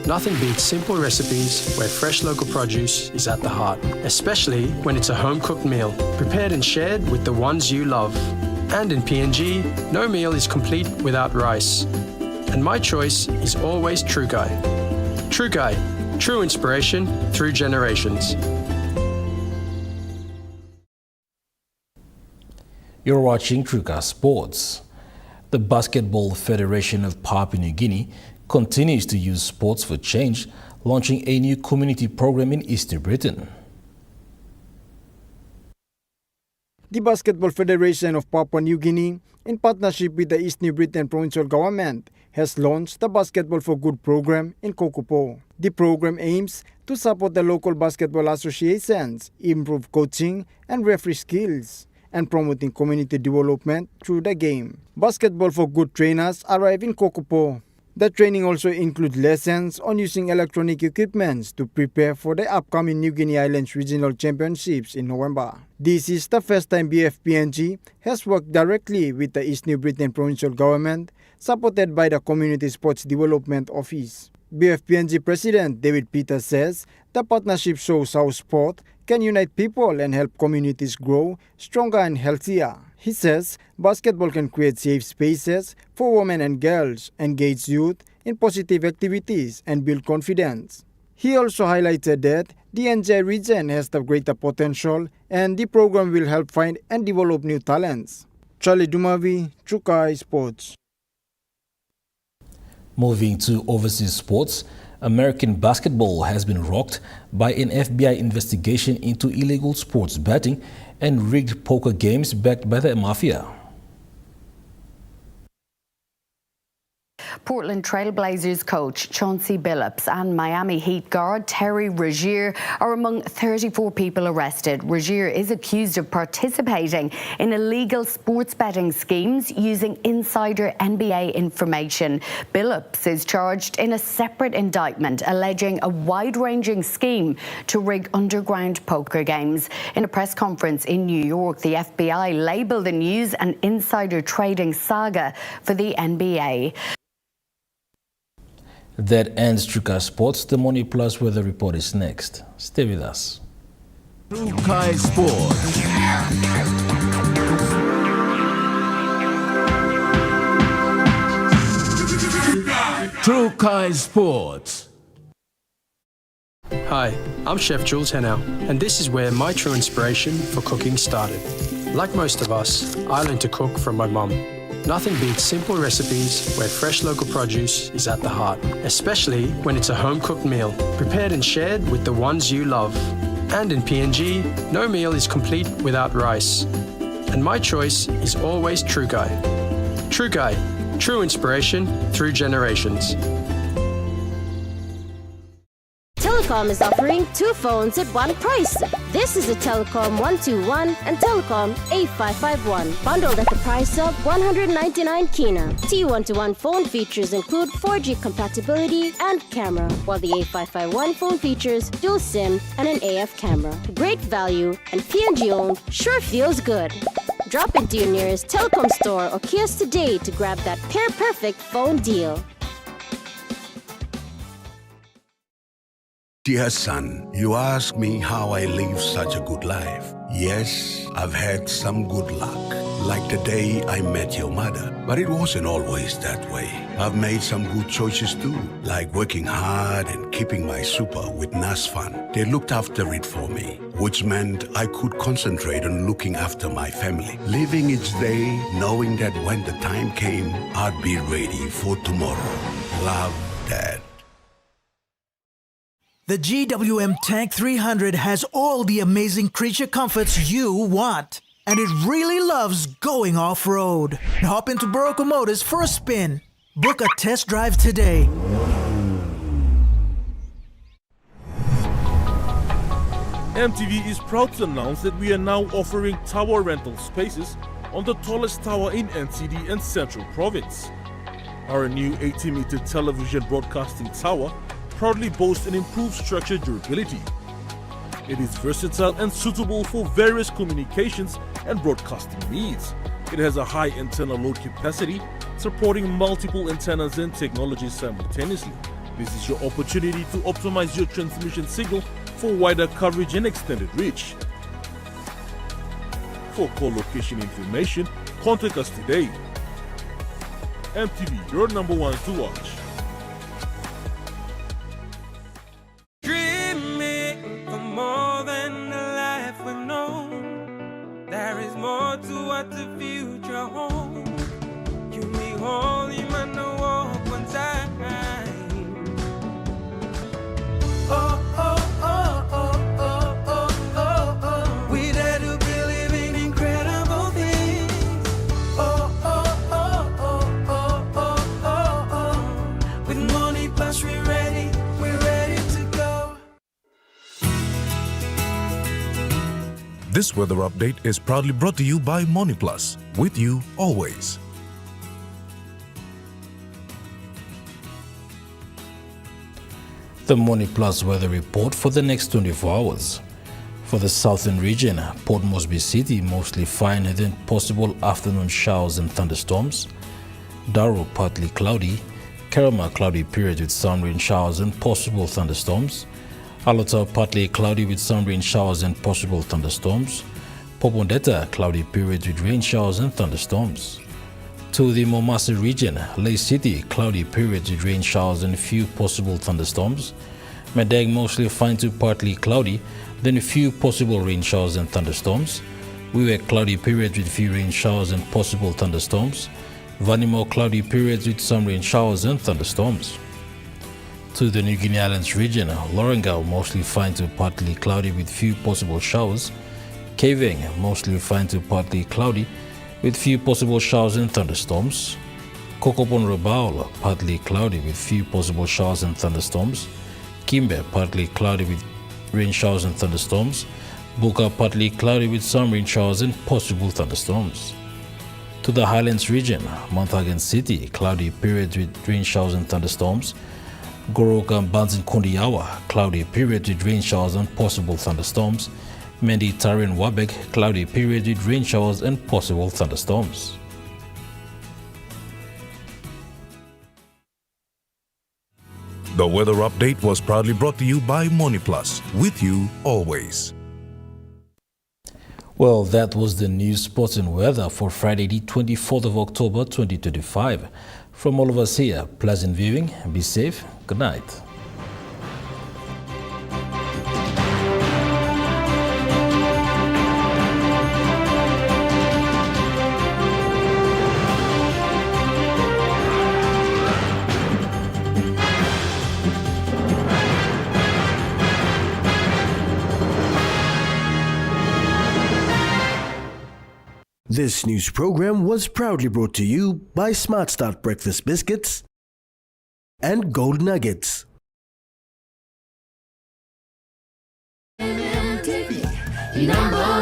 Nothing beats simple recipes where fresh local produce is at the heart, especially when it's a home-cooked meal, prepared and shared with the ones you love. And in PNG, no meal is complete without rice. And my choice is always Trukai. Trukai, true inspiration through generations. You're watching Truka Sports. The Basketball Federation of Papua New Guinea continues to use sports for change, launching a new community program in East New Britain. The Basketball Federation of Papua New Guinea, in partnership with the East New Britain provincial government, has launched the Basketball for Good program in Kokopo. The program aims to support the local basketball associations, improve coaching and referee skills, and promoting community development through the game. Basketball for Good trainers arrive in Kokopo. The training also includes lessons on using electronic equipments to prepare for the upcoming New Guinea Islands Regional Championships in November. This is the first time BFPNG has worked directly with the East New Britain provincial government, supported by the Community Sports Development Office. BFPNG President David Peters says the partnership shows how sport can unite people and help communities grow stronger and healthier. He says basketball can create safe spaces for women and girls, engage youth in positive activities, and build confidence. He also highlighted that the NJ region has the greater potential and the program will help find and develop new talents. Charlie Dumavi, Trukai Sports. Moving to overseas sports, American basketball has been rocked by an FBI investigation into illegal sports betting and rigged poker games backed by the mafia. Portland Trailblazers coach Chauncey Billups and Miami Heat guard Terry Rozier are among 34 people arrested. Rozier is accused of participating in illegal sports betting schemes using insider NBA information. Billups is charged in a separate indictment alleging a wide-ranging scheme to rig underground poker games. In a press conference in New York, the FBI labelled the news an insider trading saga for the NBA. That ends Trukai Sports. The Money Plus Weather Report is next. Stay with us. Trukai Sports. Trukai Sports. Hi, I'm Chef Jules Henao, and this is where my true inspiration for cooking started. Like most of us, I learned to cook from my mum. Nothing beats simple recipes where fresh local produce is at the heart, especially when it's a home-cooked meal, prepared and shared with the ones you love. And in PNG, no meal is complete without rice. And my choice is always Trukai. Trukai, true inspiration through generations. Telecom is offering 2 phones at one price. This is a Telecom 121 and Telecom A551, bundled at the price of 199 kina. T121 phone features include 4G compatibility and camera, while the A551 phone features dual SIM and an AF camera. Great value and PNG owned sure feels good. Drop into your nearest Telecom store or kiosk today to grab that pair-perfect phone deal. Dear son, you ask me how I live such a good life. Yes, I've had some good luck, like the day I met your mother. But it wasn't always that way. I've made some good choices too, like working hard and keeping my super with NASFAN. They looked after it for me, which meant I could concentrate on looking after my family. Living each day, knowing that when the time came, I'd be ready for tomorrow. Love, Dad. The GWM Tank 300 has all the amazing creature comforts you want. And it really loves going off-road. Hop into Barocco Motors for a spin. Book a test drive today. EMTV is proud to announce that we are now offering tower rental spaces on the tallest tower in NCD and Central Province. Our new 80-meter television broadcasting tower proudly boasts an improved structure durability. It is versatile and suitable for various communications and broadcasting needs. It has a high antenna load capacity, supporting multiple antennas and technologies simultaneously. This is your opportunity to optimize your transmission signal for wider coverage and extended reach. For co-location information, contact us today. EMTV, your number one to watch. There is more to what the future holds. You may only man no walk one time. Oh, oh, oh, oh, oh, oh, oh, oh. We dare to believe in incredible things. Oh, oh, oh, oh, oh, oh, oh, oh. With money plus we're ready to go. This weather update is proudly brought to you by MoneyPlus, with you always. The Money Plus weather report for the next 24 hours. For the southern region, Port Moresby City mostly fine and then possible afternoon showers and thunderstorms. Darrow partly cloudy. Kerama cloudy period with some rain showers and possible thunderstorms. Alota partly cloudy with some rain showers and possible thunderstorms. Popondetta cloudy period with rain showers and thunderstorms. To the Momasa region, Lake City cloudy period with rain showers and few possible thunderstorms. Madang mostly fine to partly cloudy, then a few possible rain showers and thunderstorms. Wewak cloudy period with few rain showers and possible thunderstorms. Vanimo cloudy periods with some rain showers and thunderstorms. To the New Guinea Islands region, Lorengau mostly fine to partly cloudy with few possible showers. Kaveng mostly fine to partly cloudy with few possible showers and thunderstorms. Cocopon Rabaul, partly cloudy with few possible showers and thunderstorms. Kimbe, partly cloudy with rain showers and thunderstorms. Buka, partly cloudy with some rain showers and possible thunderstorms. To the Highlands region, Mount Hagen City, cloudy period with rain showers and thunderstorms. Goroka and Banzin Kundiawa, cloudy period with rain showers and possible thunderstorms. Mendi Tarin Wabek, cloudy period with rain showers and possible thunderstorms. The weather update was proudly brought to you by MoneyPlus, with you always. Well, that was the news, sports and weather for Friday, the 24th of October, 2025. From all of us here, pleasant viewing, be safe, good night. This news program was proudly brought to you by Smart Start Breakfast Biscuits and Gold Nuggets. EMTV, number